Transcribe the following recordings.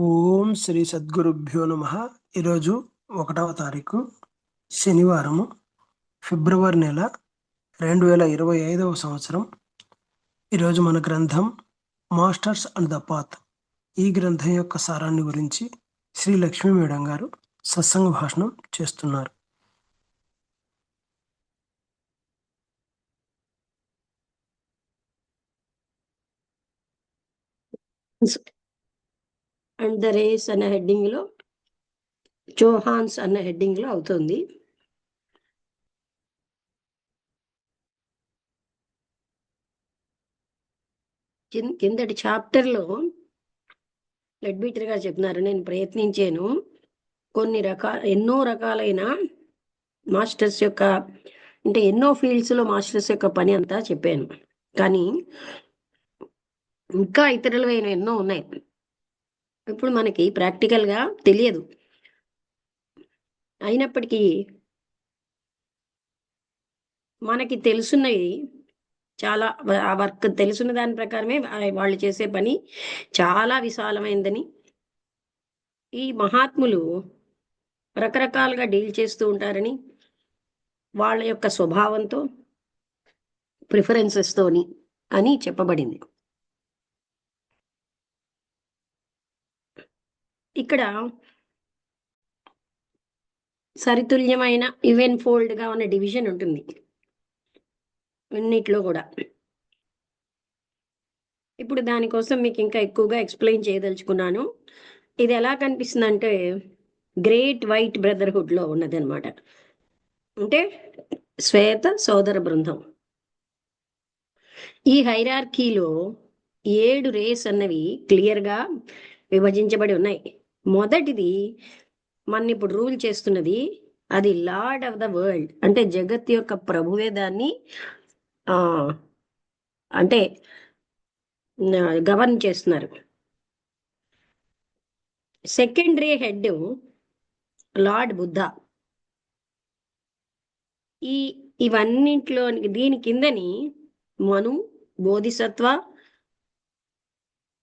ఓం శ్రీ సద్గురుభ్యో నమ. ఈరోజు 1వ తారీఖు శనివారము, ఫిబ్రవరి నెల 2025 సంవత్సరం. ఈరోజు మన గ్రంథం మాస్టర్స్ అండ్ ద పాత్. ఈ గ్రంథం యొక్క సారాన్ని గురించి శ్రీ లక్ష్మీ మేడం గారు సత్సంగ భాషణం చేస్తున్నారు. అండ్ ద రేస్ అనే హెడ్డింగ్ లో చోహాన్స్ అనే హెడ్డింగ్ లో అవుతుంది. కిందటి చాప్టర్ లో లెడ్బీటర్ గా చెప్తున్నారు, నేను ప్రయత్నించాను ఎన్నో రకాలైన మాస్టర్స్ యొక్క అంటే ఎన్నో ఫీల్డ్స్ లో మాస్టర్స్ యొక్క పని అంతా చెప్పాను. కానీ ఇంకా ఇతరులైన ఎన్నో ఉన్నాయి. ఇప్పుడు మనకి ప్రాక్టికల్ గా తెలియదు. అయినప్పటికీ మనకి తెలుసున్నవి చాలా, ఆ వర్క్ తెలుసున్న దాని ప్రకారమే వాళ్ళు చేసే పని చాలా విశాలమైందని, ఈ మహాత్ములు రకరకాలుగా డీల్ చేస్తూ ఉంటారని, వాళ్ళ యొక్క స్వభావంతో ప్రిఫరెన్సెస్తోని అని చెప్పబడింది. ఇక్కడ సరితుల్యమైన ఈవెన్ ఫోల్డ్ గా ఉన్న డివిజన్ ఉంటుంది అన్నిట్లో కూడా. ఇప్పుడు దానికోసం మీకు ఇంకా ఎక్కువగా ఎక్స్ప్లెయిన్ చేయదలుచుకున్నాను. ఇది ఎలా కనిపిస్తుంది అంటే గ్రేట్ వైట్ బ్రదర్హుడ్ లో ఉన్నది అనమాట. అంటే శ్వేత సోదర బృందం. ఈ హైరార్కీలో 7 రేస్ అన్నవి క్లియర్ గా విభజించబడి ఉన్నాయి. మొదటిది మన ఇప్పుడు రూల్ చేస్తున్నది, అది లార్డ్ ఆఫ్ ద వరల్డ్, అంటే జగత్ యొక్క ప్రభువే దాన్ని అంటే గవర్న్ చేస్తున్నారు. Secondary head lord Buddha. ఇవన్నింటిలో దీని కిందని Manu, Bodhisattva,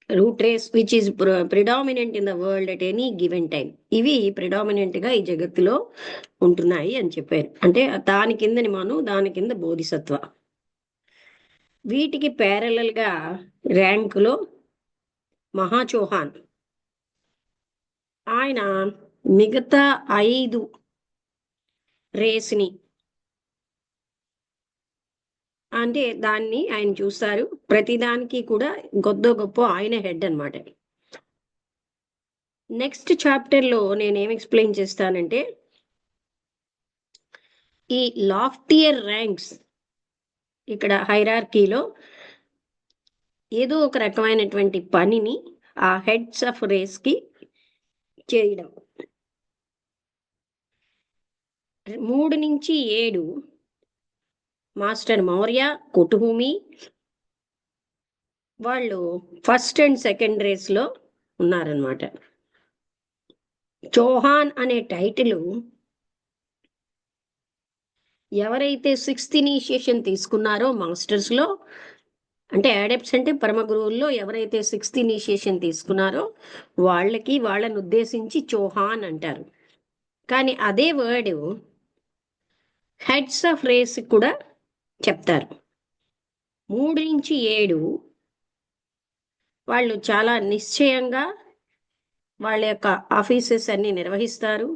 root rays which is predominant in the world at any given time. ఇవి ప్రిడామినెంట్ గా ఈ జగత్తులో ఉంటున్నాయి అని చెప్పారు. అంటే దాని కిందని మను, దాని కింద బోధిసత్వ. వీటికి ప్యారలల్ గా ర్యాంకులో మహాచోహాన్. ఆయన మిగతా 5 రేస్ని అంటే దాన్ని ఆయన చూస్తారు. ప్రతిదానికి కూడా కొద్దో గొప్ప ఆయన హెడ్ అనమాట. నెక్స్ట్ చాప్టర్ లో నేనేం ఎక్స్ప్లెయిన్ చేస్తానంటే, ఈ లాఫ్టియర్ ర్యాంక్స్ ఇక్కడ హైరార్కీలో ఏదో ఒక రకమైనటువంటి పనిని ఆ హెడ్స్ ఆఫ్ రేస్ కి చేయడం. 3 నుంచి 7 మాస్టర్ మౌర్య, కుటుభూమి వాళ్ళు ఫస్ట్ అండ్ సెకండ్ రేస్ లో ఉన్నారనమాట. చౌహాన్ అనే టైటిల్ ఎవరైతే 6th ఇనిషియేషన్ తీసుకున్నారో మాస్టర్స్ లో, అంటే అడెప్ట్స్ అంటే పరమ గురువుల్లో ఎవరైతే 6th ఇనిషియేషన్ తీసుకున్నారో వాళ్ళని ఉద్దేశించి చౌహాన్ అంటారు. కానీ అదే వర్డ్ హెడ్స్ ఆఫ్ రేస్ కూడా చెప్తారు. 3 నుంచి 7 వాళ్ళు చాలా నిశ్చయంగా వాళ్ళ యొక్క ఆఫీసెస్ అన్ని నిర్వహిస్తారు.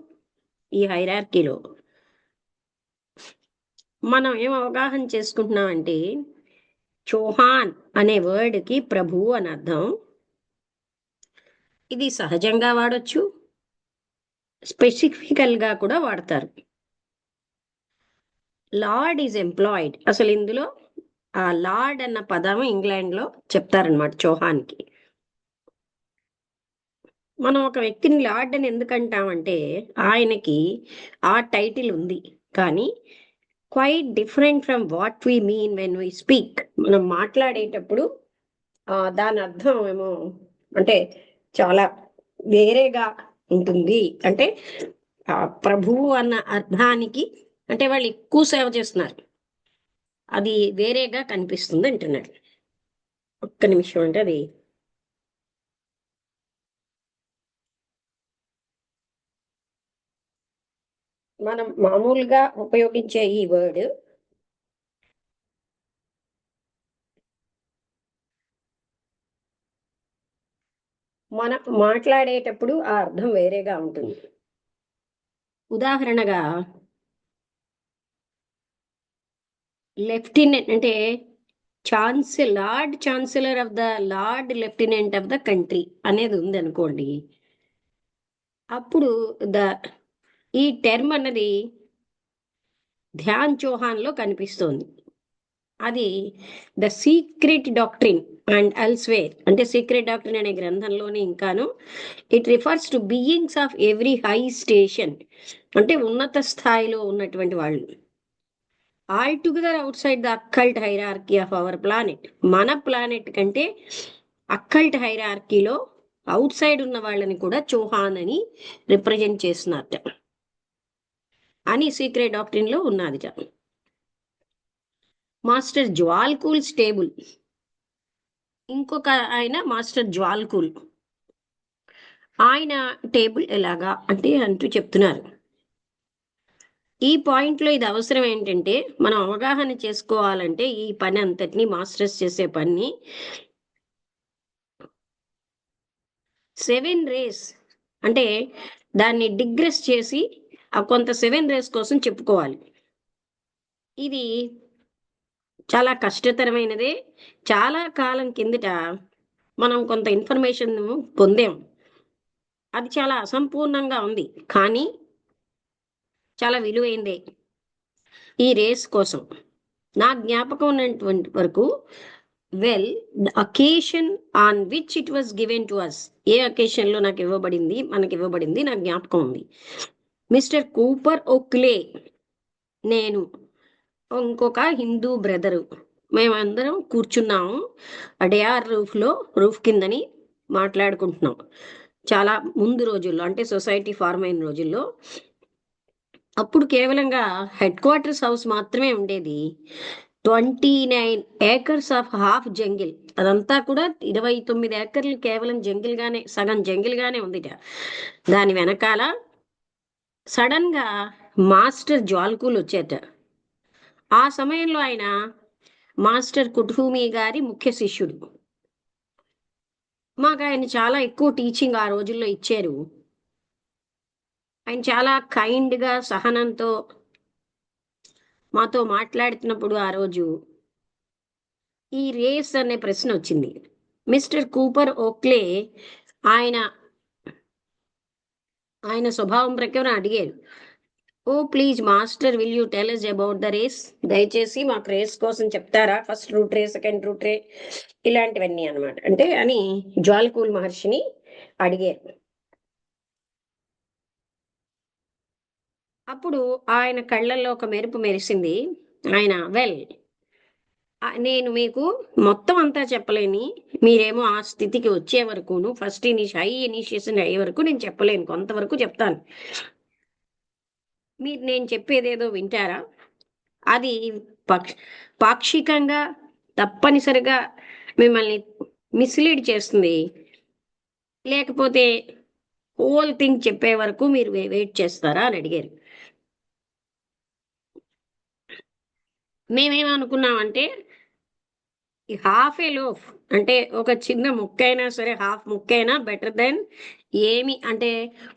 ఈ హైరార్కీలో మనం ఏం అవగాహన చేసుకుంటున్నామంటే, చౌహాన్ అనే వర్డ్కి ప్రభువు అని అర్థం. ఇది సహజంగా వాడచ్చు, స్పెసిఫికల్గా కూడా వాడతారు. Lord is employed. అసలు ఇందులో ఆ లార్డ్ అన్న పదం ఇంగ్లాండ్లో చెప్తారనమాట చౌహాన్కి. మనం ఒక వ్యక్తిని లార్డ్ అని ఎందుకంటామంటే ఆయనకి ఆ టైటిల్ ఉంది, కానీ quite different from what we mean when we speak. మనం మాట్లాడేటప్పుడు దాని అర్థం ఏమో అంటే చాలా వేరేగా ఉంటుంది. అంటే ప్రభువు అన్న అర్థానికి అంటే వాళ్ళు ఎక్కువ సేవ చేస్తున్నారు, అది వేరేగా కనిపిస్తుంది అంటున్నాడు. ఒక్క నిమిషం అంటే అది మనం మామూలుగా ఉపయోగించే ఈ వర్డ్ మనం మాట్లాడేటప్పుడు ఆ అర్థం వేరేగా ఉంటుంది. ఉదాహరణగా లెఫ్టినెంట్ అంటే chancellor of the lord lieutenant of the country అనేది ఉంది అనుకోండి. అప్పుడు ద ఈ టర్మ్ అన్నది ధ్యాన్ చౌహాన్ లో కనిపిస్తోంది. అది the secret doctrine and elsewhere అంటే సీక్రెట్ డాక్ట్రిన్ అనే గ్రంథంలోనే ఇంకాను it refers to beings of every high station అంటే ఉన్నత స్థాయిలో ఉన్నటువంటి వాళ్ళు altogether outside the occult hierarchy of our planet. మన ప్లానెట్ కంటే అక్కల్ట్ హైరార్కీలో అవుట్ సైడ్ ఉన్న వాళ్ళని కూడా చౌహాన్ అని రిప్రజెంట్ చేస్తున్నట్ట అని సీక్రెట్ డాక్ట్రిన్ లో ఉన్నది. మాస్టర్ జ్వాల్కూల్ స్టేబుల్, ఇంకొక ఆయన మాస్టర్ జ్వాల్కూల్, ఆయన టేబుల్ ఎలాగా అంటే అంటూ చెప్తున్నారు. ఈ పాయింట్లో ఇది అవసరం ఏంటంటే మనం అవగాహన చేసుకోవాలంటే ఈ పని అంతటిని మాస్టర్స్ చేసే పని 7 రేస్ అంటే దాన్ని డిగ్రెస్ చేసి ఆ కొంత 7 రేస్ కోసం చెప్పుకోవాలి. ఇది చాలా కష్టతరమైనదే. చాలా కాలం కిందట మనం కొంత ఇన్ఫర్మేషన్ పొందాం. అది చాలా అసంపూర్ణంగా ఉంది కానీ చాలా విలువైందే. ఈ రేస్ కోసం నా జ్ఞాపకం ఉన్నటువంటి వరకు well the occasion on which it was given to us, ఏ అకేషన్ లో మనకి ఇవ్వబడింది నాకు జ్ఞాపకం ఉంది. మిస్టర్ కూపర్ ఓక్లే, నేను ఇంకొక హిందూ బ్రదరు మేమందరం కూర్చున్నాము అడయార్ రూఫ్ కిందని మాట్లాడుకుంటున్నాం. చాలా ముందు రోజుల్లో అంటే సొసైటీ ఫార్మ్ అయిన రోజుల్లో. అప్పుడు కేవలంగా హెడ్ క్వార్టర్స్ హౌస్ మాత్రమే ఉండేది. 29 ఏకర్స్ ఆఫ్ హాఫ్ జంగిల్, అదంతా కూడా 29 ఏకర్లు కేవలం జంగిల్ గానే, సగం జంగిల్ గానే ఉంది. దాని వెనకాల సడన్ గా మాస్టర్ జ్వాల్కూల్ వచ్చేట. ఆ సమయంలో ఆయన మాస్టర్ కుట్హూమి గారి ముఖ్య శిష్యుడు. మాకు ఆయన చాలా ఎక్కువ టీచింగ్ ఆ రోజుల్లో ఇచ్చారు. ఆయన చాలా కైండ్గా సహనంతో మాతో మాట్లాడుతున్నప్పుడు ఆ రోజు ఈ రేస్ అనే ప్రశ్న వచ్చింది. మిస్టర్ కూపర్ ఓక్లే ఆయన ఆయన స్వభావం ప్రకారం అడిగారు, oh please master will you tell us about the rays, దయచేసి మాకు రేస్ కోసం చెప్తారా, first root ray, second root ray, ఇలాంటివన్నీ అనమాట అంటే అని జ్వాల్కూల్ మహర్షిని అడిగారు. అప్పుడు ఆయన కళ్ళల్లో ఒక మెరుపు మెరిసింది. ఆయన నేను మీకు మొత్తం అంతా చెప్పలేని, మీరేమో ఆ స్థితికి వచ్చే వరకును ఫస్ట్ హై ఇనిషియేషన్ అయ్యే వరకు నేను చెప్పలేను, కొంతవరకు చెప్తాను. మీరు నేను చెప్పేదేదో వింటారా? అది పాక్షికంగా తప్పనిసరిగా మిమ్మల్ని మిస్లీడ్ చేస్తుంది, లేకపోతే హోల్ థింగ్ చెప్పే వరకు మీరు వెయిట్ చేస్తారా అని అడిగారు. మేమేమనుకున్నామంటే ఈ హాఫ్ ఏ లోఫ్ అంటే ఒక చిన్న ముక్కైనా సరే, హాఫ్ ముక్కైనా బెటర్ దెన్ ఏమి అంటే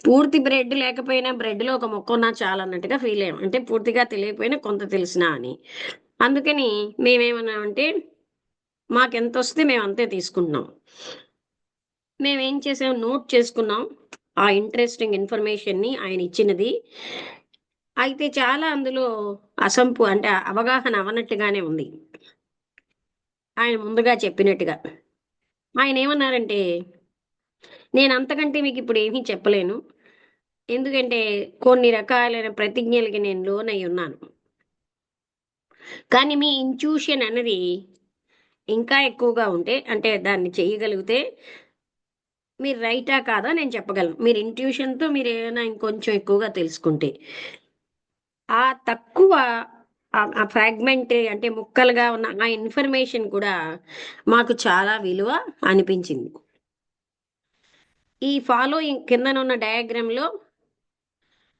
పూర్తి బ్రెడ్ లేకపోయినా బ్రెడ్లో ఒక ముక్క ఉన్నా చాలన్నట్టుగా ఫీల్ అయ్యాం. అంటే పూర్తిగా తెలియకపోయినా కొంత తెలిసినా అని. అందుకని మేమేమన్నామంటే మాకెంత వస్తే మేము అంతే తీసుకుంటున్నాం. మేమేం చేసాం, నోట్ చేసుకున్నాం ఆ ఇంట్రెస్టింగ్ ఇన్ఫర్మేషన్ని ఆయన ఇచ్చినది. అయితే చాలా అందులో అంటే అవగాహన అవనట్టుగానే ఉంది ఆయన ముందుగా చెప్పినట్టుగా. ఆయన ఏమన్నారంటే, నేను అంతకంటే మీకు ఇప్పుడు ఏమీ చెప్పలేను, ఎందుకంటే కొన్ని రకాలైన ప్రతిజ్ఞలకి నేను లోనై ఉన్నాను. కానీ మీ ఇంట్యూషన్ అన్నది ఇంకా ఎక్కువగా ఉంటే, అంటే దాన్ని చేయగలిగితే మీరు రైటా కాదా నేను చెప్పగలను. మీరు ఇంట్యూషన్తో మీరు ఏమైనా ఇంకొంచెం ఎక్కువగా తెలుసుకుంటే, ఆ తక్కువ ఆ ఫ్రాగ్మెంట్ అంటే ముక్కలుగా ఉన్న ఆ ఇన్ఫర్మేషన్ కూడా మాకు చాలా విలువ అనిపించింది. ఈ ఫాలోయింగ్ కిందనున్న డయాగ్రామ్లో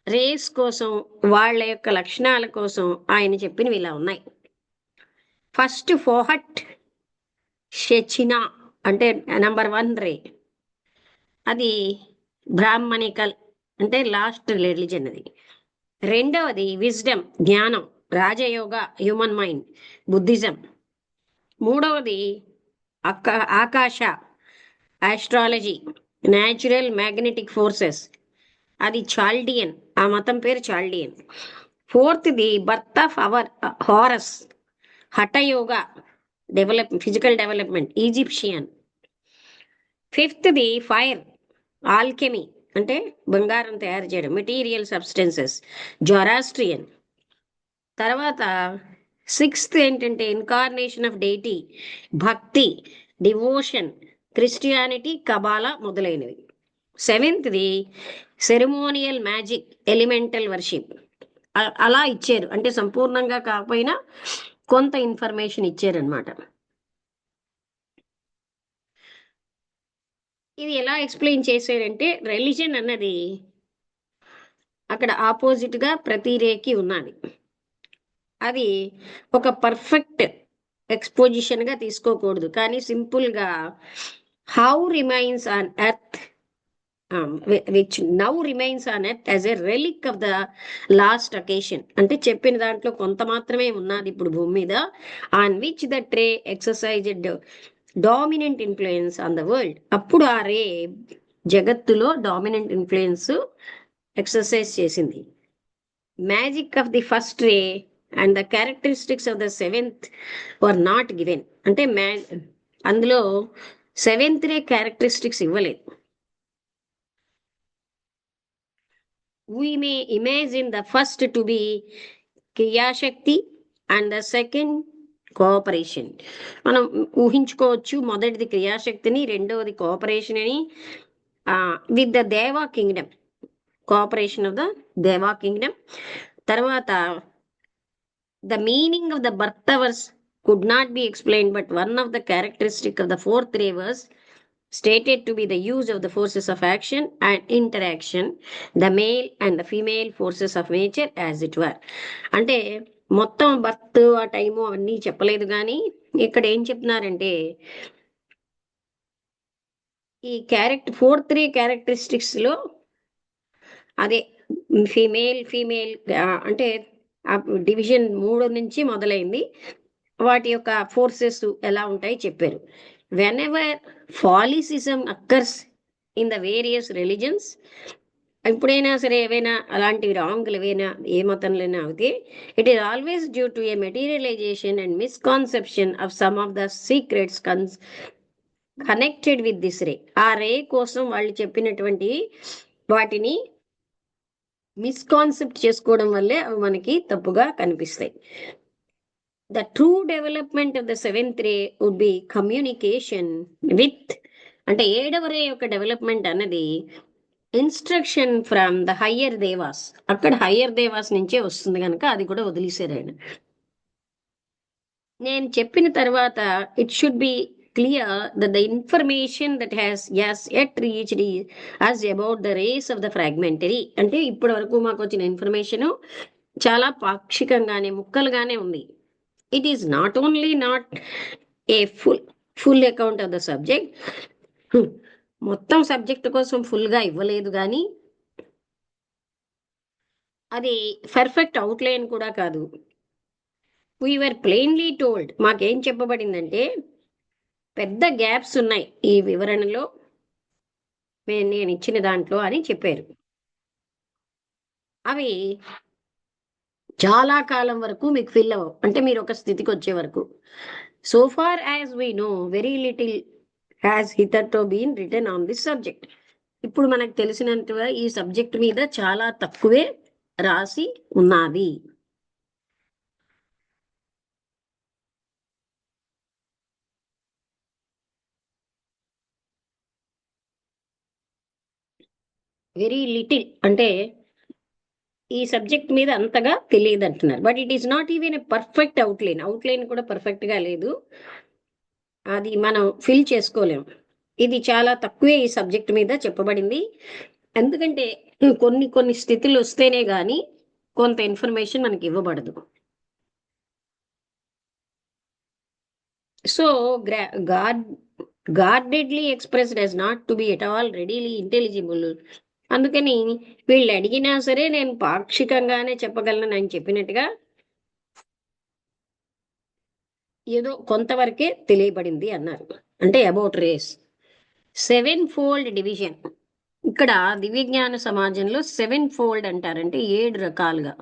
రేస్ కోసం, వాళ్ళ యొక్క లక్షణాల కోసం ఆయన చెప్పినవి ఇలా ఉన్నాయి. ఫస్ట్ ఫోహట్ షెచినా అంటే నంబర్ 1 రే, అది బ్రాహ్మణికల్ అంటే లాస్ట్ రిలీజన్ అది. రెండవది విజ్డమ్ జ్ఞానం, రాజయోగ హ్యూమన్ మైండ్ బుద్ధిజం. మూడవది ఆకాశ ఆస్ట్రాలజీ, న్యాచురల్ మ్యాగ్నెటిక్ ఫోర్సెస్, అది చాల్డియన్, ఆ మతం పేరు చాల్డియన్. ఫోర్త్ది birth of our Horus, hatha yoga physical development Egyptian. ఫిఫ్త్ది ఫైర్ ఆల్కెమీ అంటే బంగారం తయారు చేయడం మెటీరియల్ సబ్స్టెన్సెస్ జొరాస్ట్రియన్. తర్వాత సిక్స్త్ ఏంటంటే incarnation of deity, bhakti devotion Christianity Kabbalah మొదలైనవి. సెవెంత్ది సెరిమోనియల్ మ్యాజిక్ ఎలిమెంటల్ వర్షిప్. అలా ఇచ్చారు, అంటే సంపూర్ణంగా కాకపోయినా కొంత ఇన్ఫర్మేషన్ ఇచ్చారనమాట. ఇది ఎలా ఎక్స్ప్లెయిన్ చేశారంటే రిలీజన్ అన్నది అక్కడ ఆపోజిట్గా ప్రతి రేకి ఉన్నది. అది ఒక పర్ఫెక్ట్ ఎక్స్పోజిషన్గా తీసుకోకూడదు, కానీ సింపుల్గా how remains on earth which now remains on earth as a relic of the last occasion, అంటే చెప్పిన దాంట్లో కొంత మాత్రమే ఉన్నది ఇప్పుడు భూమి మీద, on which the tray exercised dominant influence on the world. అప్పుడు ఆ రే జగత్తులో డామినెంట్ ఇన్ఫ్లుయెన్స్ ఎక్సర్సైజ్ చేసింది. Magic of the first ray and the characteristics of the seventh were not given, అంటే అందులో సెవెంత్ రే క్యారెక్టరిస్టిక్స్ ఇవ్వలేదు. We may imagine the first to be క్రియాశక్తి and the second cooperation. మనం ఊహించుకోవచ్చు మొదటిది క్రియాశక్తిని, రెండవది కోఆపరేషన్ అని. With the దేవా కింగ్డమ్, కోఆపరేషన్ ఆఫ్ ద దేవా కింగ్డమ్. తర్వాత the meaning of the birth hours could not be explained, but one of the characteristic of the fourth ray was stated to be the use of the forces of action and interaction, the male and the female forces of nature as it were. అంటే మొత్తం birth ఆ time అవన్నీ చెప్పలేదు, కానీ ఇక్కడ ఏం చెప్తున్నారంటే ఈ ఫోర్త్ రే క్యారెక్టరిస్టిక్స్లో అదే ఫీమేల్ అంటే డివిజన్ 3 నుంచి మొదలైంది, వాటి యొక్క ఫోర్సెస్ ఎలా ఉంటాయి చెప్పారు. Whenever phallicism occurs in the various religions, ఎప్పుడైనా సరే ఏవైనా అలాంటివి రాంగ్లు ఏవైనా ఏ మతంలోనే అవుతే, it is always due to a materialization and misconception of some of the secrets connected with this ray. ఆ రే కోసం వాళ్ళు చెప్పినటువంటి వాటిని మిస్కాన్సెప్ట్ చేసుకోవడం వల్లే అవి మనకి తప్పుగా కనిపిస్తాయి. The true development of the seventh ray would be communication with, అంటే 7వ రే యొక్క డెవలప్మెంట్ అన్నది instruction from the higher devas, అక్కడ హయ్యర్ దేవాస్ నుంచే వస్తుంది కనుక అది కూడా వదిలేశారు ఆయన. నేను చెప్పిన తర్వాత it should be clear that the information that has yet reached us about the race of the fragmentary, అంటే ఇప్పటి వరకు మాకు వచ్చిన ఇన్ఫర్మేషన్ చాలా పాక్షికంగానే ముక్కలుగానే ఉంది. It is not only not a full account of the subject, మొత్తం సబ్జెక్ట్ కోసం ఫుల్గా ఇవ్వలేదు, కానీ అది పర్ఫెక్ట్ అవుట్లైన్ కూడా కాదు. వీ వర్ ప్లెయిన్లీ టోల్డ్, మాకేం చెప్పబడిందంటే పెద్ద గ్యాప్స్ ఉన్నాయి ఈ వివరణలో నేను ఇచ్చిన దాంట్లో అని చెప్పారు. అవి చాలా కాలం వరకు మీకు ఫిల్ అవ్వవు, అంటే మీరు ఒక స్థితికి వచ్చే వరకు. So far as we know very little has hitherto been written on this subject. ఇప్పుడు మనకు తెలిసినంతగా ఈ సబ్జెక్ట్ మీద చాలా తక్కువే రాసి ఉన్నది. వెరీ లిటిల్ అంటే ఈ సబ్జెక్ట్ మీద అంతగా తెలియదు అంటున్నారు. But it is not even a perfect outline కూడా పర్ఫెక్ట్గా లేదు, అది మనం ఫిల్ చేసుకోలేము. ఇది చాలా తక్కువే ఈ సబ్జెక్ట్ మీద చెప్పబడింది. ఎందుకంటే కొన్ని కొన్ని స్థితులు వస్తేనే గాని కొంత ఇన్ఫర్మేషన్ మనకి ఇవ్వబడదు. So guardedly expressed as not to be at all readily intelligible. అందుకని వీళ్ళు అడిగినా సరే నేను పాక్షికంగానే చెప్పగలను అని చెప్పినట్టుగా ఏదో కొంతవరకే తెలియబడింది అన్నారు. అంటే అబౌట్ రేస్ 7-fold డివిజన్. ఇక్కడ దివ్యజ్ఞాన సమాజంలో 7-fold అంటారంటే 7 రకాలుగా.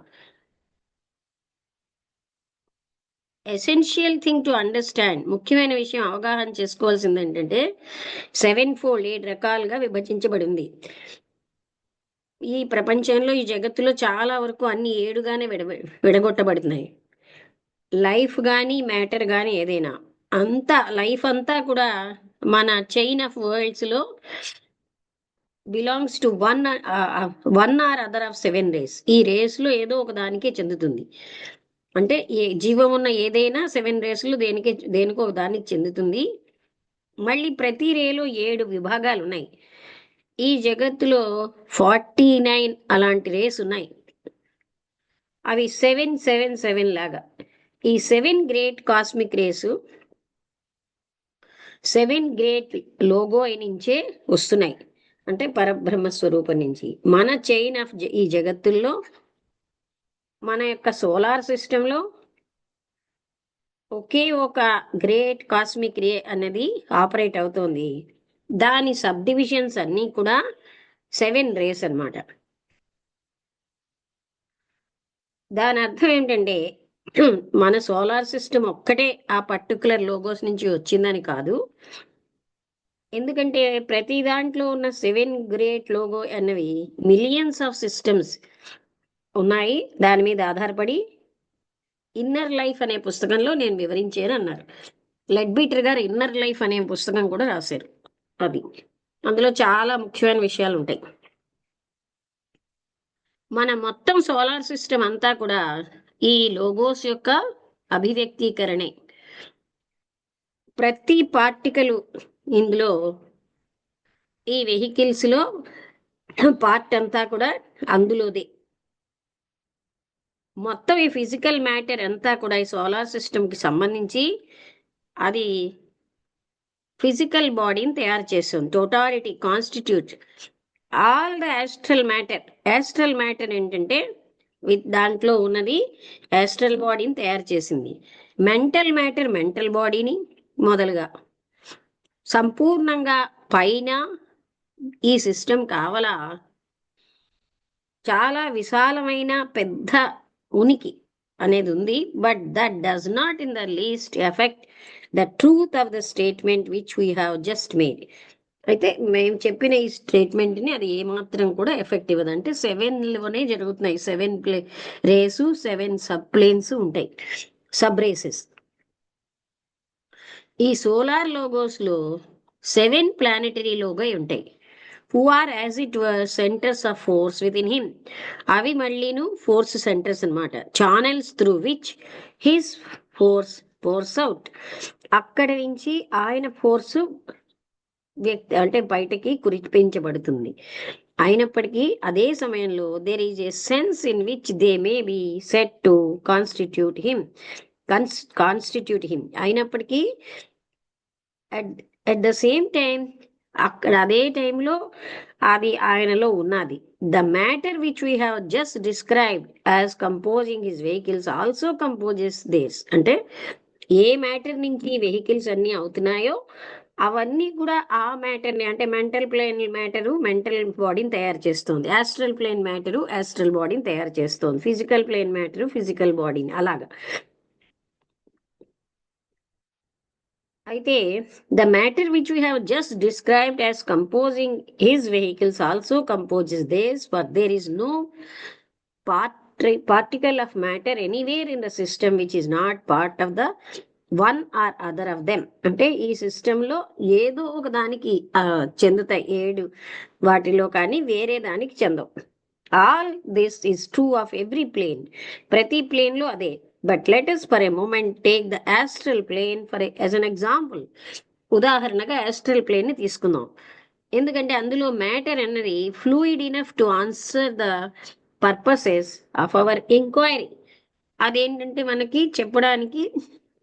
ఎసెన్షియల్ థింగ్ టు అండర్స్టాండ్, ముఖ్యమైన విషయం అవగాహన చేసుకోవాల్సింది ఏంటంటే 7-fold 7 రకాలుగా విభజించబడింది. ఈ ప్రపంచంలో ఈ జగత్తులో చాలా వరకు అన్ని 7గానే విడగొట్టబడుతున్నాయి. లైఫ్ కానీ మ్యాటర్ కానీ ఏదైనా అంతా లైఫ్ అంతా కూడా మన చైన్ ఆఫ్ వరల్డ్స్లో belongs to one or other of 7 rays. ఈ రేస్లో ఏదో ఒక దానికే చెందుతుంది. అంటే జీవం ఉన్న ఏదైనా 7 raysలో దేనికో ఒక దానికి చెందుతుంది. మళ్ళీ ప్రతి రేలో 7 విభాగాలు ఉన్నాయి. ఈ జగత్తులో 49 అలాంటి రేస్ ఉన్నాయి. అవి 7-7-7 లాగా. ఈ 7 great cosmic race 7 great logo నుంచే వస్తున్నాయి. అంటే పరబ్రహ్మ స్వరూపం నుంచి. మన చైన్ ఆఫ్ ఈ జగత్తుల్లో మన యొక్క సోలార్ సిస్టంలో ఒకే ఒక గ్రేట్ కాస్మిక్ రే అనేది ఆపరేట్ అవుతోంది. దాని సబ్ డివిజన్స్ అన్నీ కూడా 7 rays అన్నమాట. దాని అర్థం ఏంటంటే మన సోలార్ సిస్టమ్ ఒక్కటే ఆ పర్టికులర్ లోగోస్ నుంచి వచ్చిందని కాదు. ఎందుకంటే ప్రతి దాంట్లో ఉన్న 7 గ్రేట్ లోగో అన్నవి మిలియన్స్ ఆఫ్ సిస్టమ్స్ ఉన్నాయి. దాని మీద ఆధారపడి ఇన్నర్ లైఫ్ అనే పుస్తకంలో నేను వివరించాను అన్నారు. లెడ్బీటర్ గారు ఇన్నర్ లైఫ్ అనే పుస్తకం కూడా రాశారు. అది అందులో చాలా ముఖ్యమైన విషయాలు ఉంటాయి. మన మొత్తం సోలార్ సిస్టమ్ అంతా కూడా ఈ లోగోస్ యొక్క అభివ్యక్తీకరణే. ప్రతి పార్టికల్ ఇందులో ఈ వెహికల్స్లో పార్ట్ అంతా కూడా అందులోదే. మొత్తం ఈ ఫిజికల్ మ్యాటర్ అంతా కూడా ఈ సోలార్ సిస్టమ్కి సంబంధించి అది ఫిజికల్ బాడీని తయారు చేస్తుంది. Totality constitute all the astral matter. Astral matter ఏంటంటే దాంట్లో ఉన్నది యాస్ట్రల్ బాడీని తయారు చేసింది. మెంటల్ మ్యాటర్ మెంటల్ బాడీని మొదలుగా సంపూర్ణంగా పైన ఈ సిస్టమ్ కావాలా చాలా విశాలమైన పెద్ద ఉనికి అనేది ఉంది. But that does not in the least effect the truth of the statement which we have just made. అయితే మేము చెప్పిన ఈ స్టేట్మెంట్ని అది ఏమాత్రం కూడా ఎఫెక్ట్ ఇవ్వదు. అంటే 7లోనే జరుగుతున్నాయి. 7 రేసు 7 సబ్ ప్లేన్స్ ఉంటాయి, సబ్ రేసెస్. ఈ సోలార్ లోగోస్లో 7 ప్లానెటరీ లోగో ఉంటాయి. Who are as it were centres of force within him. అవి మళ్ళీను ఫోర్స్ సెంటర్స్ అనమాట. Channels through which his force pours out. అక్కడి నుంచి ఆయన ఫోర్స్ వ్యక్తి అంటే బయటకి కురిపించబడుతుంది. అయినప్పటికీ అదే సమయంలో there is a sense in which they may be said to constitute him. అయినప్పటికీ అట్ ద సేమ్ టైం అక్కడ అదే టైంలో అది ఆయనలో ఉన్నది. The matter which we have just described as composing his vehicles also composes these. అంటే ఏ matter నుంచి వెహికల్స్ అన్నీ అవుతున్నాయో అవన్నీ కూడా ఆ మ్యాటర్ని అంటే మెంటల్ ప్లేన్ మ్యాటరు మెంటల్ బాడీని తయారు చేస్తుంది. యాస్ట్రల్ ప్లేన్ మ్యాటరు యాస్ట్రల్ బాడీని తయారు చేస్తుంది. ఫిజికల్ ప్లేన్ మ్యాటరు ఫిజికల్ బాడీని అలాగా. అయితే the matter which we have just described as composing his vehicles also composes these, but there is no particle of matter anywhere in the system which is not part of the one or other of them. అంటే ఈ సిస్టంలో ఏదో ఒక దానికి చెందుతాయి 7 వాటిలో, కానీ వేరే దానికి చెందవు. All this is true of every plane. ప్రతి ప్లేన్లో అదే. But let us for a moment take the astral plane for as an example. ఉదాహరణగా యాస్ట్రల్ ప్లేన్ని తీసుకుందాం. ఎందుకంటే అందులో మ్యాటర్ అన్నది fluid enough to answer the purposes of our enquiry. అదేంటంటే మనకి చెప్పడానికి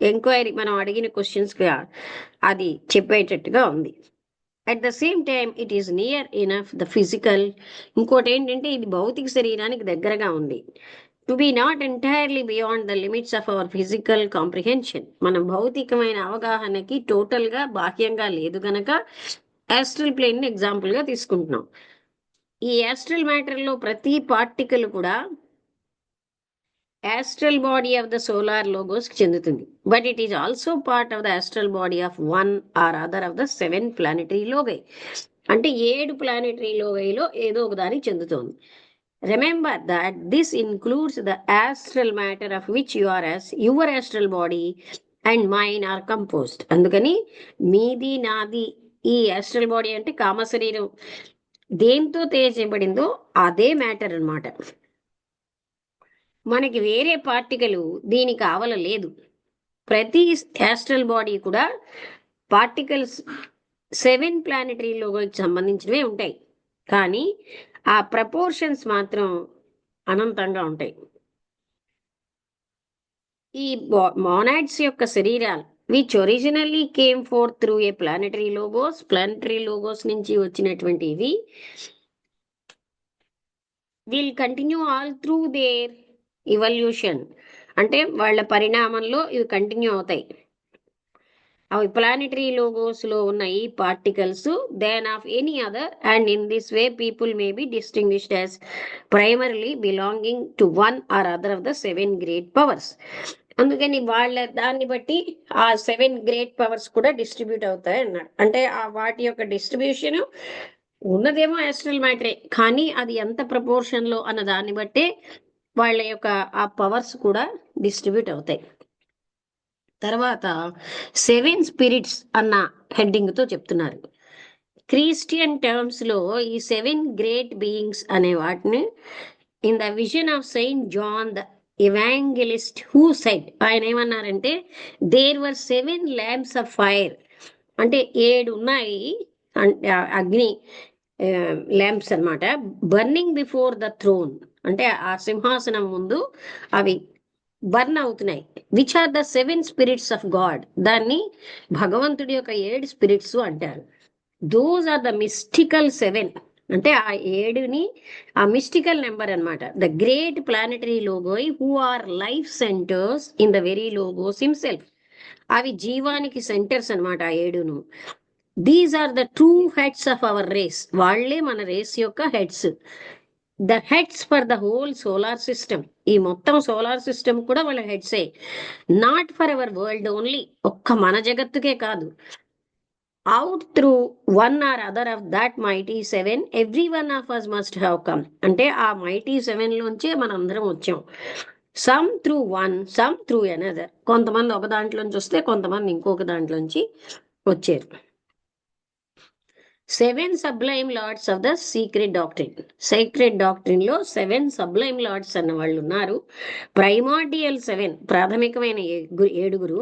ఎంక్వైరీ మనం అడిగిన క్వశ్చన్స్గా అది చెప్పేటట్టుగా ఉంది. At the same time it is near enough the physical. ఇంకోటి ఏంటంటే ఇది భౌతిక శరీరానికి దగ్గరగా ఉంది. To be not entirely beyond the limits of our physical comprehension. మన భౌతికమైన అవగాహనకి టోటల్గా బాహ్యంగా లేదు గనక యాస్ట్రల్ ప్లేన్ ఎగ్జాంపుల్గా తీసుకుంటున్నాం. ఈ యాస్ట్రల్ మ్యాటర్లో ప్రతి పార్టికల్ కూడా astral body of the solar logos చెందుతుంది. But it is also part of the astral body of one or other of the 7 planetary logoi. అంటే 7 ప్లానెటరీ లోగైలో ఏదో ఒక దానికి చెందుతోంది. Remember that this includes the astral matter of which your astral body and mine are composed. అందుకని మీది నాది ఈ యాస్ట్రల్ బాడీ అంటే కామ శరీరం దేంతో తేజబడిందో అదే మ్యాటర్ అన్నమాట. మనకి వేరే పార్టికల్ దీనికి ఆవల లేదు. ప్రతి యాస్ట్రల్ బాడీ కూడా పార్టికల్స్ 7 ప్లానెటరీ లోగోకి సంబంధించినవే ఉంటాయి, కానీ ఆ ప్రపోర్షన్స్ మాత్రం అనంతంగా ఉంటాయి. ఈ మోనాడ్స్ యొక్క శరీరాలు which originally came fourth through a planetary logos నుంచి వచ్చినటువంటి ఇవి will continue all through there evolution. అంటే వాళ్ళ పరిణామంలో ఇవి కంటిన్యూ అవుతాయి. అవి ప్లానెటరీ లోగోస్లో ఉన్న ఈ particles than of any other, and in this way people may be distinguished as primarily belonging to one or other of the 7 great powers. అందుకని వాళ్ళ దాన్ని బట్టి ఆ 7 గ్రేట్ పవర్స్ కూడా డిస్ట్రిబ్యూట్ అవుతాయి అన్నాడు. అంటే ఆ వాటి యొక్క డిస్ట్రిబ్యూషన్ ఉన్నదేమో యాస్ట్రల్ మ్యాటరే, కానీ అది ఎంత ప్రపోర్షన్లో అన్న దాన్ని బట్టే వాళ్ళ యొక్క ఆ పవర్స్ కూడా డిస్ట్రిబ్యూట్ అవుతాయి. తర్వాత 7 స్పిరిట్స్ అన్న హెడ్డింగ్తో చెప్తున్నారు. క్రిస్టియన్ టర్మ్స్లో ఈ 7 గ్రేట్ బీయింగ్స్ అనే వాటిని in the vision of Saint John the Evangelist who said, ఆయన ఏమన్నారంటే there were 7 lamps of fire. అంటే 7 ఉన్నాయి అగ్ని ల్యాంప్స్ అన్నమాట. బర్నింగ్ బిఫోర్ ద థ్రోన్, అంటే ఆ సింహాసనం ముందు అవి బర్న్ అవుతున్నాయి. Which are the 7 spirits of God. దాన్ని భగవంతుడి యొక్క 7 స్పిరిట్స్ అంటారు. దోస్ ఆర్ ద మిస్టికల్ 7, అంటే ఆ 7ని ఆ మిస్టికల్ నెంబర్ అన్నమాట. The great planetary logoi who are life centres in the very logos himself. అవి జీవానికి సెంటర్స్ అన్నమాట ఆ 7ను. These are the true heads of our rays. వాళ్లే మన రేస్ యొక్క heads. The heads for the whole solar system. ఈ మొత్తం సోలార్ సిస్టమ్ కూడా వాళ్ళ హెడ్సే. Not for our world only, ఒక్క మన జగత్తుకే కాదు. Out through one or other of that mighty 7 every one of us must have come. అంటే ఆ మైటీ 7 లోంచే మనందరం వచ్చాం. Some through one, some through another. కొంతమంది ఒక దాంట్లోంచి వస్తే కొంతమంది ఇంకొక దాంట్లోంచి వచ్చారు. 7 sublime lords of the secret doctrine. Secret doctrine లో 7 సబ్లైమ్ లార్డ్స్ అన్న వాళ్ళు ఉన్నారు. ప్రైమార్డియల్ 7 ప్రాథమికమైన 7.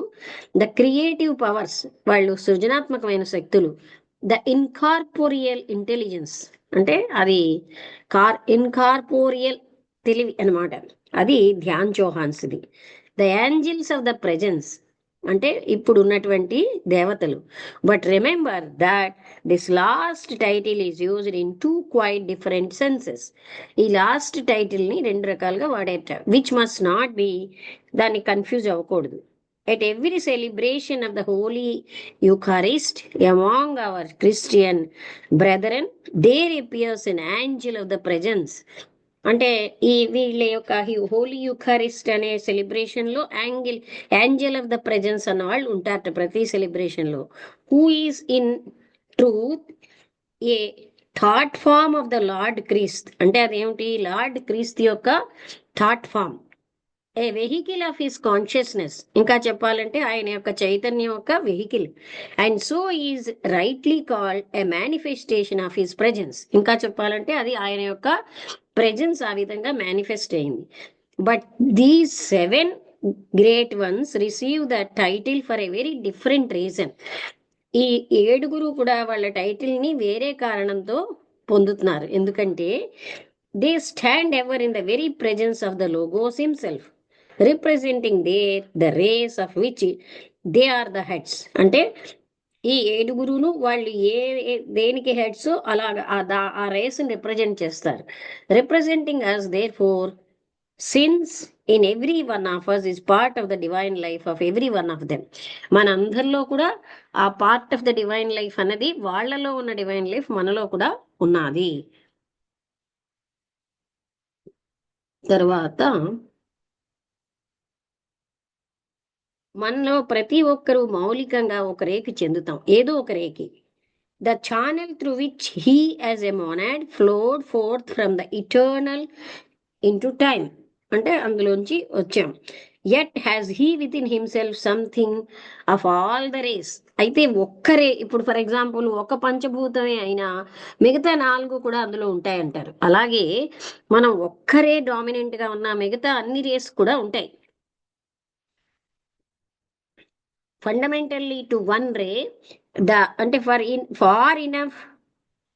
ద క్రియేటివ్ పవర్స్, వాళ్ళు సృజనాత్మకమైన శక్తులు. ద ఇన్కార్పోరియల్ ఇంటెలిజెన్స్, అంటే అది ఇన్కార్పోరియల్ తెలివి అనమాట. అది ధ్యాన్ చౌహాన్స్ది. The angels of the presence, అంటే ఇప్పుడు ఉన్నటువంటి దేవతలు. But remember that this last title is used in 2 quite different senses. ఈ లాస్ట్ టైటిల్ని 2 రకాలుగా వాడేట, విచ్ మస్ట్ నాట్ బి, దాన్ని కన్ఫ్యూజ్ అవ్వకూడదు. At every celebration of the Holy Eucharist among our Christian brethren, there appears an angel of the presence. అంటే ఈ వీళ్ళ యొక్క హోలీ యూకారిస్ట్ అనే సెలబ్రేషన్ లో ఏంజల్ ఆఫ్ ద ప్రెజెన్స్ అన్న వాళ్ళు ఉంటారట ప్రతి సెలబ్రేషన్ లో. Who is in truth a thought form of the lord Christ. అంటే అదేమిటి, లార్డ్ క్రీస్త్ యొక్క thought form, a vehicle of his consciousness. ఇంకా చెప్పాలంటే ఆయన యొక్క చైతన్యం యొక్క vehicle. And so is rightly called a manifestation of his presence. ఇంకా చెప్పాలంటే అది ఆయన యొక్క ప్రెజెన్స్ ఆ విధంగా మేనిఫెస్ట్ అయింది. But these 7 great once receive the title for a very different reason. ఈ ఏడుగురు కూడా వాళ్ళ టైటిల్ ని వేరే కారణంతో పొందుతున్నారు. ఎందుకంటే they stand ever in the very presence of the logos himself, representing the race of which they are the heads. అంటే ఈ ఏడుగురును వాళ్ళు దేనికి హెడ్స్ అలాగా ఆ రేస్ ని రిప్రజెంట్ చేస్తారు. Representing us therefore since in every one of us is part of the divine life of every one of them. మన అందరిలో కూడా ఆ part of the divine life అన్నది, వాళ్ళలో ఉన్న డివైన్ లైఫ్ మనలో కూడా ఉన్నది. తర్వాత మనలో ప్రతి ఒక్కరూ మౌలికంగా ఒక రేకి చెందుతాం, ఏదో ఒక రేకి. The channel through which he as a monad flowed forth from the eternal into time. అంటే అందులోంచి వచ్చాం. Yet has he within himself something of all the rays. అయితే ఒక్కరే, ఇప్పుడు ఫర్ ఎగ్జాంపుల్ ఒక పంచభూతమే అయినా మిగతా 4 కూడా అందులో ఉంటాయంటారు. అలాగే మనం ఒక్కరే డామినెంట్ గా ఉన్న మిగతా అన్ని రేస్ కూడా ఉంటాయి. ఫండమెంటల్లీ టు వన్ రే, అంటే far enough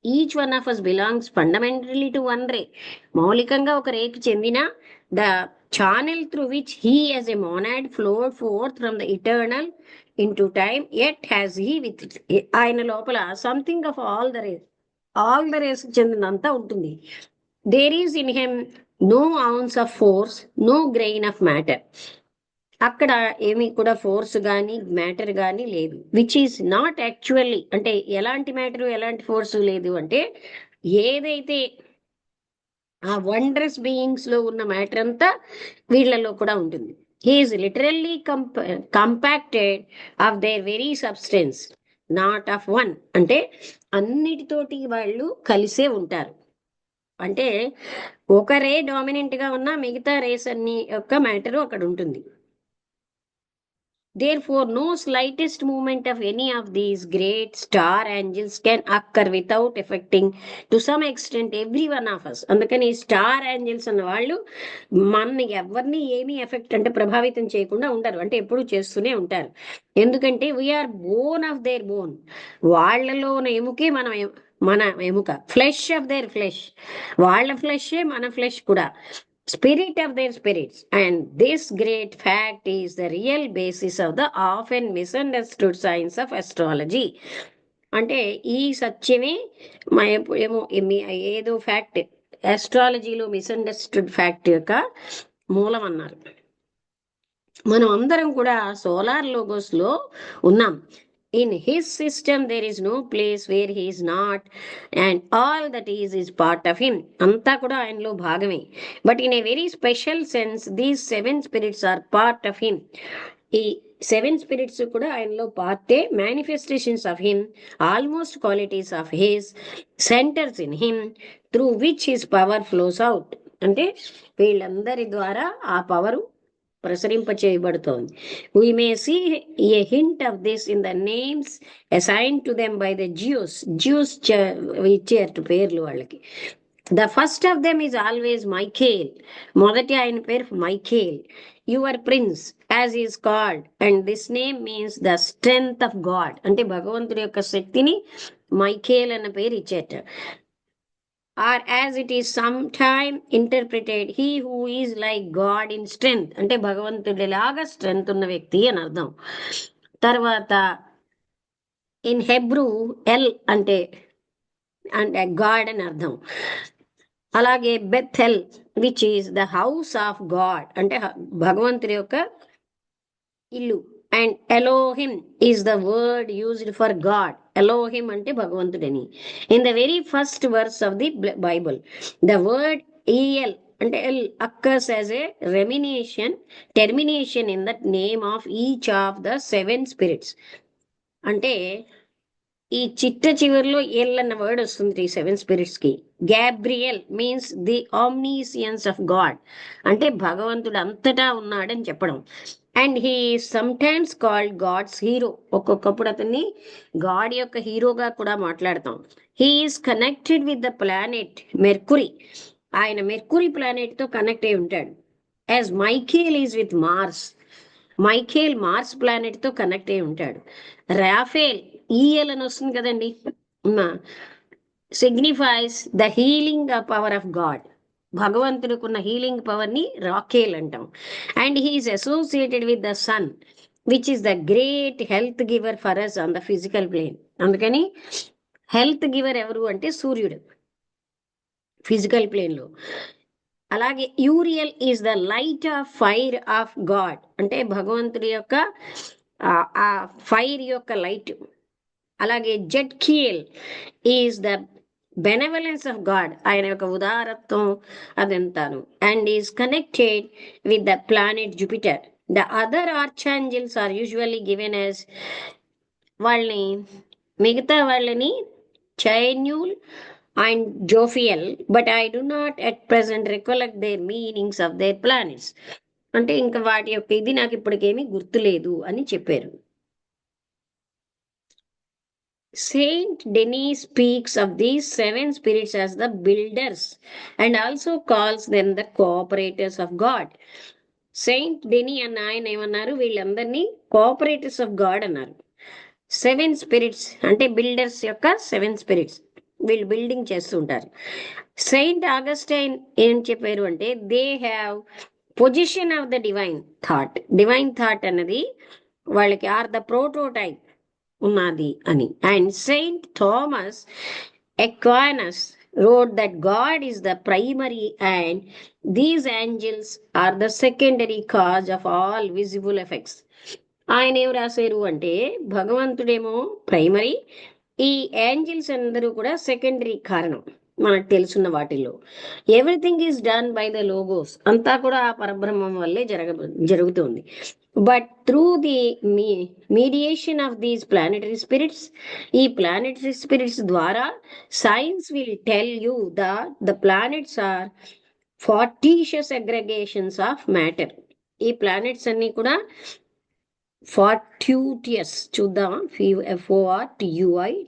each one of us belongs fundamentally to one ray. మౌలికంగా ఒక రేకి చెందిన the channel through which he as a monad flowed forth from the eternal into time, yet has he with ఆయన లోపల something of all the rays చెందినంతా ఉంటుంది. There is in him no ounce of force, no grain of matter. అక్కడ ఏమి కూడా force కానీ matter కానీ లేదు. విచ్ ఈస్ నాట్ యాక్చువల్లీ, అంటే ఎలాంటి మ్యాటర్ ఎలాంటి ఫోర్స్ లేదు, అంటే ఏదైతే ఆ వండరస్ బీయింగ్స్ లో ఉన్న మ్యాటర్ అంతా వీళ్ళలో కూడా ఉంటుంది. He is literally compacted of their very substance, not of one. అంటే అన్నిటితోటి వాళ్ళు కలిసే ఉంటారు. అంటే ఒక రే డామినెంట్ గా ఉన్న మిగతా రేస్ అన్ని యొక్క మ్యాటర్ అక్కడ ఉంటుంది. Therefore, no slightest movement of any of these great star angels can occur without affecting to some extent every one of us. అందుకని స్టార్ ఏంజల్స్ అన్న వాళ్ళు మన ఎవరిని ఏమీ ఎఫెక్ట్ అంటే ప్రభావితం చేయకుండా ఉంటారు, అంటే ఎప్పుడు చేస్తూనే ఉంటారు. ఎందుకంటే we are bone of their bone, వాళ్ళలో ఎముకే మన ఎముక. ఫ్లెష్ ఆఫ్ దేర్ ఫ్లెష్, వాళ్ళ ఫ్లెషే మన ఫ్లెష్ కూడా. Spirit of their spirits, and this great fact is the real basis of the often misunderstood science of astrology. అంటే ఈ సత్యమే ఏదో ఫ్యాక్ట్, ఆస్ట్రాలజీలో మిస్అండర్స్టూడ్ ఫ్యాక్ట్ యొక్క మూలం అన్నారు. మనం అందరం కూడా సోలార్ లోగోస్ లో ఉన్నాం. In his system there is no place where he is not, and all that is part of him. అంతా కూడా ఆయనలో భాగమే. But in a very special sense these 7 spirits are part of him. ఈ 7 spirits కూడా ఆయనలో పార్టే, manifestations of him, almost qualities of his, centers in him through which his power flows out. అంటే వీళ్ళందరి ద్వారా ఆ power ప్రసరింపచేయబడుతోంది. We may see a hint of this in the names assigned to them by the Jews ఇచ్చారు పేర్లు వాళ్ళకి. The first of them is always Michael. మొదటి ఆయన పేరు Michael. Your prince as he is called, and this name means the strength of God. అంటే భగవంతుడి యొక్క శక్తిని మైఖేల్ అన్న పేరు ఇచ్చేట. Or as it is sometime interpreted, he who is like God in strength. అంటే భగవంతుడిలాగా స్ట్రెంగ్త్ ఉన్న వ్యక్తి అని అర్థం. తర్వాత ఇన్ హెబ్రూ ఎల్ అంటే గాడ్ అని అర్థం. అలాగే Bethel which is the house of God, అంటే భగవంతుడి యొక్క ఇల్లు. And Elohim is the word used for God. Elohim అంటే భగవంతుడని. In the very first verse of the Bible the word EL అంటే el occurs as a termination in the name of each of the 7 spirits. అంటే ఈ చివరిలో L అన్న word వస్తుంది ఈ 7 spirits కి. Gabriel means the omniscience of God, అంటే భగవంతుడు అంతటా ఉన్నాడని చెప్పడం. And he sometimes called God's hero. ఒక్కొక్కప్పుడు అతన్ని గాడ్ యొక్క హీరోగా కూడా మాట్లాడతాం. He is connected with the planet Mercury. ఆయన మెర్కురీ ప్లానెట్ తో కనెక్ట్ అయి ఉంటాడు. As Michael is with Mars. Michael Mars planet తో కనెక్ట్ అయి ఉంటాడు. రాఫేల్ ఈఎల్ అని వస్తుంది కదండి, signifies the healing power of God. భగవంతుడికి ఉన్న హీలింగ్ పవర్ ని రాకేల్ అంటాం. And he is associated with the sun which is the great health giver for us on the physical plane. అందుకని హెల్త్ గివర్ ఎవరు అంటే సూర్యుడు ఫిజికల్ ప్లేన్ లో. అలాగే Uriel is the light of fire of God, అంటే భగవంతుడి యొక్క ఆ ఫైర్ యొక్క లైట్. అలాగే Zadkiel is the benevolence of God, ఆయన యొక్క ఉదారత్వం అదంతాను. And is connected with the planet Jupiter. The other archangels are usually given as, వాళ్ళని మిగతా వాళ్ళని Chamuel and Jophiel, but I do not at present recollect their meanings of their planets. అంటే ఇంకా వాటి యొక్క ఇది నాకు ఇప్పటికేమీ గుర్తులేదు అని చెప్పారు. Saint Denis speaks of these seven spirits as the builders and also calls them the cooperators of God. Saint deny అన్న ఆయన ఏమన్నారు, వీళ్ళందరినీ కోఆపరేటర్స్ ఆఫ్ గాడ్ అన్నారు. 7 స్పిరిట్స్ అంటే బిల్డర్స్ యొక్క 7 స్పిరిట్స్, వీళ్ళు బిల్డింగ్ చేస్తుంటారు. సెయింట్ ఆగస్టైన్ ఏం చెప్పారు అంటే they have position of the divine thought. Divine thought అన్నది వాళ్ళకి ఆర్ ద ప్రోటోటైప్ ఉన్నది అని. And Saint Thomas Aquinas wrote that God is the primary and these angels are the secondary cause of all visible effects. ఆయన ఏం రాశారు అంటే భగవంతుడేమో primary, ఈ angels అందరూ కూడా సెకండరీ కారణం మనకు తెలుసున్న వాటిల్లో. Everything is done by the logos, అంతా కూడా ఆ పరబ్రహ్మం వల్లే జరుగుతుంది. But through the mediation of these planetary spirits, ఈ ప్లానెటరీ స్పిరిట్స్ ద్వారా science will tell you the planets are fortuitous aggregations of matter. ఈ ప్లానెట్స్ అన్ని కూడా ఫార్ట్యూటియస్, చూద్దామా, FORTUITOUS,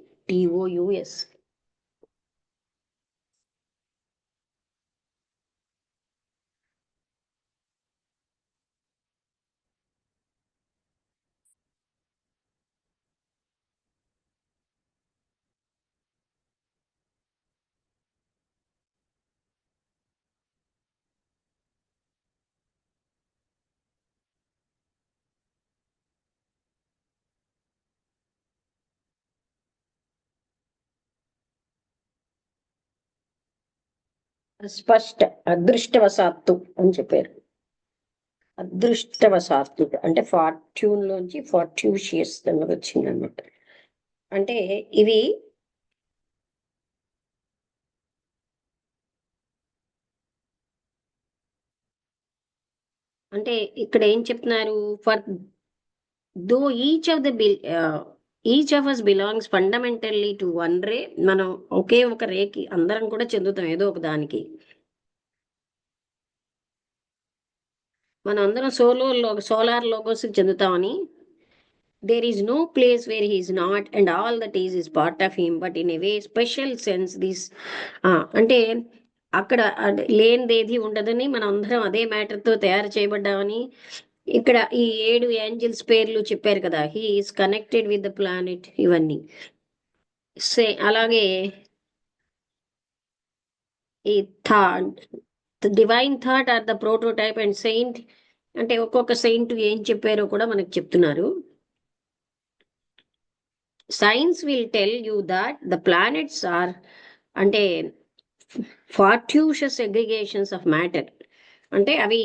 స్పష్ట అదృష్టవశాత్తు అని చెప్పారు. అదృష్టవశాత్తు అంటే ఫార్ట్యూన్ లోంచి ఫార్ట్యూషియస్ అన్నది వచ్చింది అనమాట. అంటే ఇవి అంటే ఇక్కడ ఏం చెప్తున్నారు, for though each of us belongs fundamentally to one ray. మనం ఒకే ఒక రేకి అందరం కూడా చెందుతాం ఏదో ఒక దానికి. మనం అందరం సోలార్ లోగోస్ చెందుతామని. There is no place where he is not and all that is part of him but in a way special sense this, అంటే అక్కడ లేనిదేది ఉండదని, మనం అందరం అదే మ్యాటర్తో తయారు చేయబడ్డామని. ఇక్కడ ఈ 7 ఏంజల్స్ పేర్లు చెప్పారు కదా, he is connected with the planet, ఇవన్నీ. అలాగే ఈ thought, divine thought are the prototype and saint, అంటే ఒక్కొక్క సెయింట్ ఏం చెప్పారో కూడా మనకు చెప్తున్నారు. Science will tell you that the planets are అంటే ఫార్ట్యూషస్ అగ్రిగేషన్స్ ఆఫ్ మ్యాటర్, అంటే అవి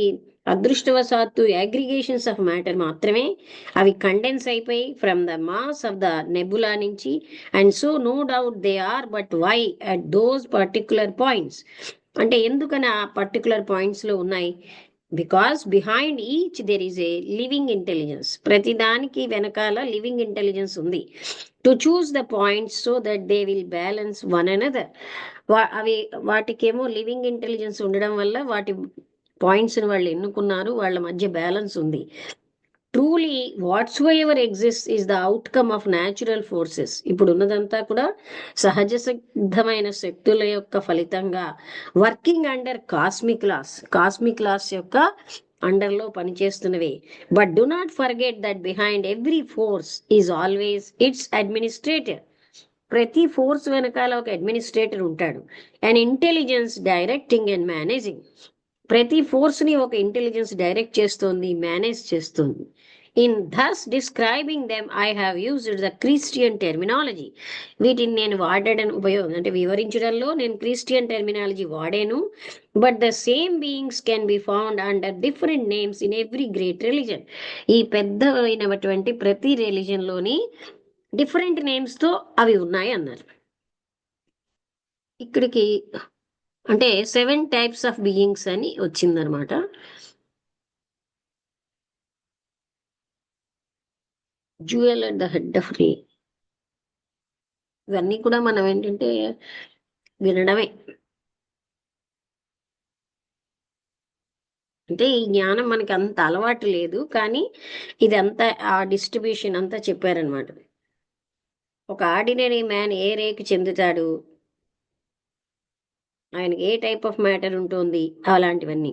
అదృష్టవశాత్తు అగ్రిగేషన్స్ ఆఫ్ మ్యాటర్ మాత్రమే. అవి కండెన్స్ అయిపోయి from the mass of the nebula నుంచి. And so no doubt they are, but why at those particular points, అంటే ఎందుకని ఆ పర్టికులర్ పాయింట్స్ లో ఉన్నాయి. Because behind each there is a living intelligence, ప్రతిదానికి వెనకాల లివింగ్ ఇంటెలిజెన్స్ ఉంది. To choose the points so that they will balance one another. వాటికేమో living intelligence ఉండడం వల్ల వాటి పాయింట్స్ని వాళ్ళు ఎన్నుకున్నారు, వాళ్ళ మధ్య బ్యాలెన్స్ ఉంది. Truly whatsoever exist is the outcome of natural forces. ఇప్పుడు ఉన్నదంతా కూడా సహజ సిద్ధమైన శక్తుల యొక్క ఫలితంగా, వర్కింగ్ అండర్ కాస్మిక్ లాస్ యొక్క అండర్లో పనిచేస్తున్నవే. But do not forget that behind every force is always its administrator. ప్రతి ఫోర్స్ వెనకాల ఒక అడ్మినిస్ట్రేటర్ ఉంటాడు. And intelligence directing and managing. ప్రతి ఫోర్స్ని ఒక ఇంటెలిజెన్స్ డైరెక్ట్ చేస్తోంది, మేనేజ్ చేస్తుంది. In thus describing them I have used the Christian terminology. వీటిని నేను వాడడం అంటే వివరించడంలో నేను క్రిస్టియన్ టెర్మినాలజీ వాడాను. But the same beings can be found under different names in every great religion. ఈ పెద్ద అయినటువంటి ప్రతి రిలీజన్లోని డిఫరెంట్ నేమ్స్తో అవి ఉన్నాయి అన్నారు. ఇక్కడికి అంటే 7 టైప్స్ ఆఫ్ బీయింగ్స్ అని వచ్చిందనమాట. Jewel at the head of re. ఇవన్నీ కూడా మనం ఏంటంటే వినడమే. అంటే ఈ జ్ఞానం మనకి అంత అలవాటు లేదు, కానీ ఇదంతా ఆ డిస్ట్రిబ్యూషన్ అంతా చెప్పారనమాట. ఒక ఆర్డినరీ మ్యాన్ ఏ రేకి చెందుతాడు, ఆయనకి ఏ టైప్ ఆఫ్ మ్యాటర్ ఉంటుంది, అలాంటివన్నీ.